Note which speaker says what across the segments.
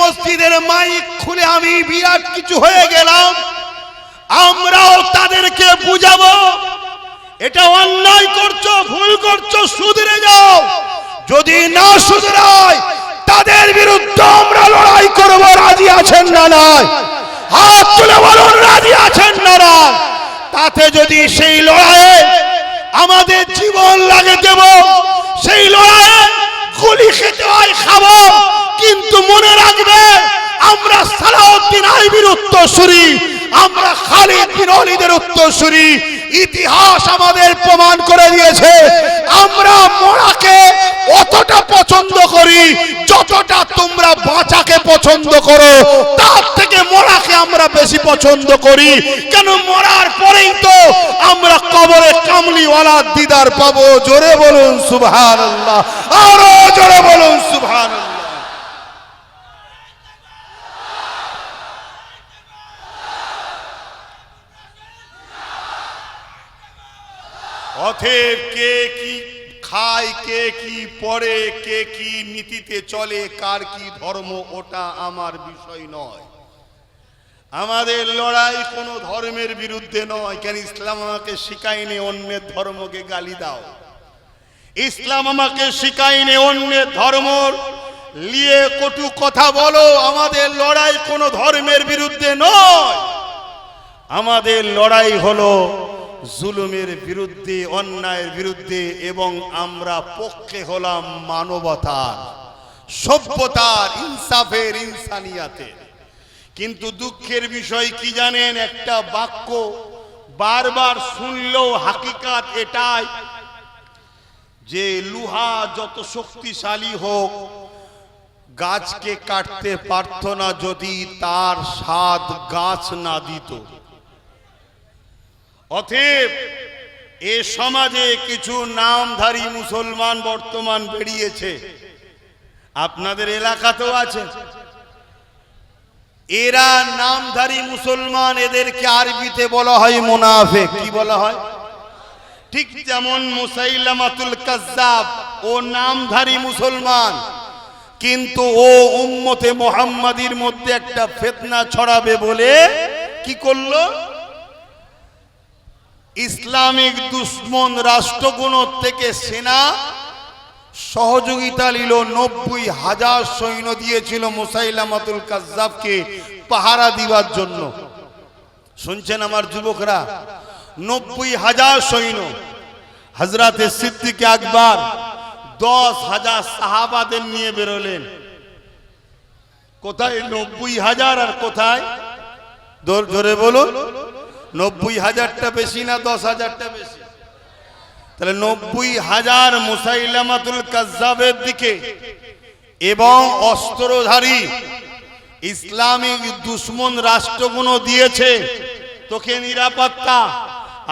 Speaker 1: মসজিদের মাইক খুলে আমি বিরাট কিছু হয়ে গেলাম, আমরাও তাদেরকে বুঝাবো এটা অন্যায় করছো, ভুল করছো, শুধরে যাও। যদি না শুধরায় তাদের বিরুদ্ধে আমরা লড়াই করব। রাজি আছেন না নয়? হাত তুলে বলুন রাজি আছেন না নয়? তাতে যদি সেই লড়াইয়ে আমাদের জীবন লাগে দেব, সেই লড়াইয়ে গুলি খেতে হয় খাবো, কিন্তু মনে রাখবে আমরা সালাউদ্দিন আইবির উত্তরসূরি, আমরা খালিদ বিন ওয়ালিদের উত্তরসূরি। ইতিহাস আমাদের প্রমাণ করে দিয়েছে আমরা মরাকে অতটা পছন্দ করি যতটা তোমরা বাঁচাকে পছন্দ করো, তার থেকে মরাকে আমরা বেশি পছন্দ করি। কেন মরার পরেই তো আমরা কবরে কামলিওয়ালার দিদার পাবো। জোরে বলুন সুবহানাল্লাহ, আরো জোরে বলুন সুবহানাল্লাহ। অতএব কে কি খায়, কে কি পড়ে, কে কি নীতিতে চলে, কার কি ধর্ম, ওটা আমার বিষয় নয়। আমাদের লড়াই কোনো ধর্মের বিরুদ্ধে নয়। কেন ইসলাম আমাকে শিখায়নি অন্যের ধর্মকে গালি দাও, ইসলাম আমাকে শিখায়নি অন্যের ধর্ম নিয়ে কটু কথা বলো। আমাদের লড়াই কোনো ধর্মের বিরুদ্ধে নয়, আমাদের লড়াই হলো জুলুমের বিরুদ্ধে, অন্যায়ের বিরুদ্ধে, এবং আমরা পক্ষে হলাম মানবতার, সভ্যতার, ইনসাফের, ইনসানিয়াতের। কিন্তু দুঃখের বিষয় কি জানেন? একটা বাক্য বারবার শুনলেও হাকিকাত এটাই যে লোহা যত শক্তিশালী হোক গাছকে কাটতে পারত না যদি তার স্বাদ গাছ না দিত। অতএব এ সমাজে কিছু নামধারী মুসলমান বর্তমান বেরিয়েছে, আপনাদের এলাকাতেও আছে। এরা নামধারী মুসলমান, এদেরকে আরবিতে বলা হয় মুনাফিক। কি বলা হয়? ঠিক যেমন মুসাইলামাতুল কাজ্জাব, ও নামধারী মুসলমান, কিন্তু ও উম্মতে মুহাম্মাদির মধ্যে একটা ফিতনা ছড়াবে বলে কি করলো? ইসলামিক দুশ্মন রাষ্ট্রগুলোর থেকে সেনা সহযোগিতা নিল। 90,000 সৈন্য দিয়েছিল মুসাইলামাতুল কাজ্জাবকে পাহারা দিবার জন্য। শুনছেন আমার যুবকরা? 90,000 সৈন্য। হযরতে সিদ্দিক আকবর 10,000 সাহাবাদের নিয়ে বেরোলেন। কোথায় 90,000 আর কোথায়? জোরে বলুন, 90,000টা বেশি না 10,000টা বেশি? তাহলে 90,000 মুসাইলামাতুল কাজ্জাবের দিকে এবং অস্ত্রধারী ইসলামিক দুশ্মন রাষ্ট্রগুলো দিয়েছে তোকে নিরাপত্তা।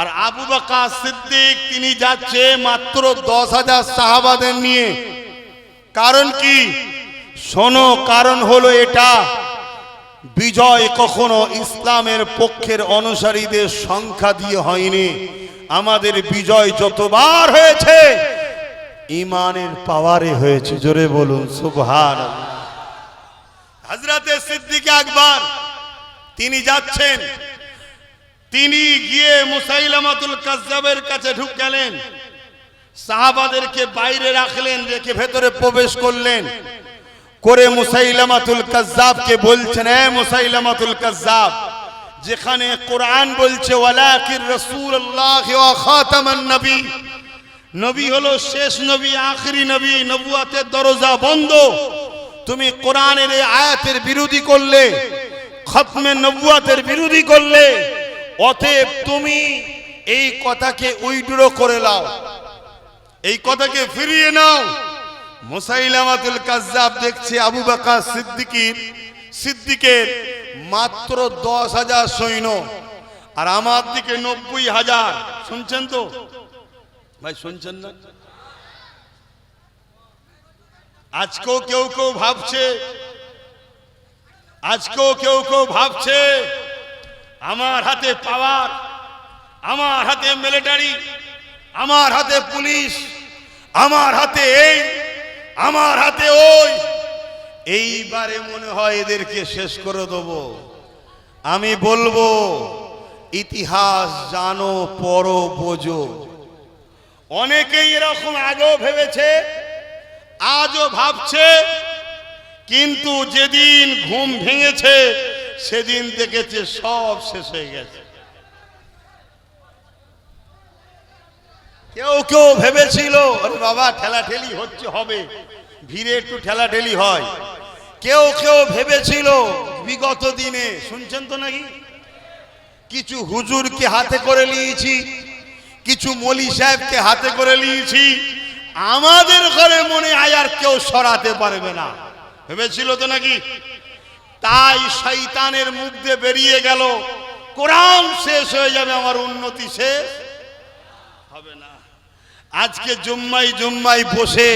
Speaker 1: আর আবু বকর সিদ্দিক তিনি যাচ্ছে মাত্র 10,000 সাহাবাদের নিয়ে। কারণ কি? শোনো, কারণ হলো এটা, বিজয় কখনো ইসলামের পক্ষের অনুসারীদের সংখ্যা দিয়ে হয়নি। আমাদের বিজয় যতবার হয়েছে ঈমানের পাওয়ারে হয়েছে। জোরে বলুন সুবহানাল্লাহ। হযরতে সিদ্দিক আকবর তিনি যাচ্ছেন, তিনি গিয়ে মুসাইলামাতুল কাজ্জাবের কাছে ঢুকে গেলেন, সাহাবাদেরকে বাইরে রাখলেন, রেখে ভেতরে প্রবেশ করলেন করে মুসাইলামাতুল কাজ্জাবকে বলছেন, হে মুসাইলামাতুল কাজ্জাব, যেখানে কোরআন বলছে ওয়ালাকির রাসূলুল্লাহ ওয়া খাতামান নবী, নবী হলো শেষ নবী, আখেরি নবী, নবুয়তের দরজা বন্ধ, তুমি কোরআনের এই আয়াতের বিরোধী করলে, খতমে নবুয়তের বিরোধী করলে, অতএব তুমি এই কথাকে উইথড্র করে নাও, এই কথাকে ফিরিয়ে নাও। মুসাইলামাতুল কাজ্জাব দেখছে আবু বকর সিদ্দিকের মাত্র 10,000 সৈন্য আর আমার দিকে 90,000। শুনছেন তো ভাই? শুনছেন না? আজকেও কেউ কেউ ভাবছে, আমার হাতে পাওয়ার, আমার হাতে মিলিটারি, আমার হাতে পুলিশ, আমার হাতে এই, আমার হাতে ওই। এইবারে মনে হয় এদেরকে শেষ করে দেব। আমি বলবো ইতিহাস জানো পড়ো বোঝো। অনেকেই এরকম আগেও ভেবেছে, আজও ভাবছে, কিন্তু যেদিন ঘুম ভেঙেছে সেদিন দেখেছে সব শেষ হয়ে গেছে। কেউ কেউ ভেবেছিল আরে বাবা ঠেলাঠেলি হচ্ছে, হবে, ভিড়ে একটু ঠেলাঠেলি হয়। কেউ কেউ ভেবেছিল বিগত দিনে শুনছেন তো নাকি কিছু হুজুরকে হাতে করে নিয়েছি, কিছু মলি সাহেবকে হাতে করে নিয়েছি, আমাদের ঘরে মনে হয় আর কেউ সরাতে পারবে না, ভেবেছিল তো নাকি? তাই শয়তানের মুখ দিয়ে বেরিয়ে গেল কোরআন শেষ হয়ে যাবে, আমার উন্নতি শেষ হবে না। আজকে জুম্মাই জুম্মাই বসে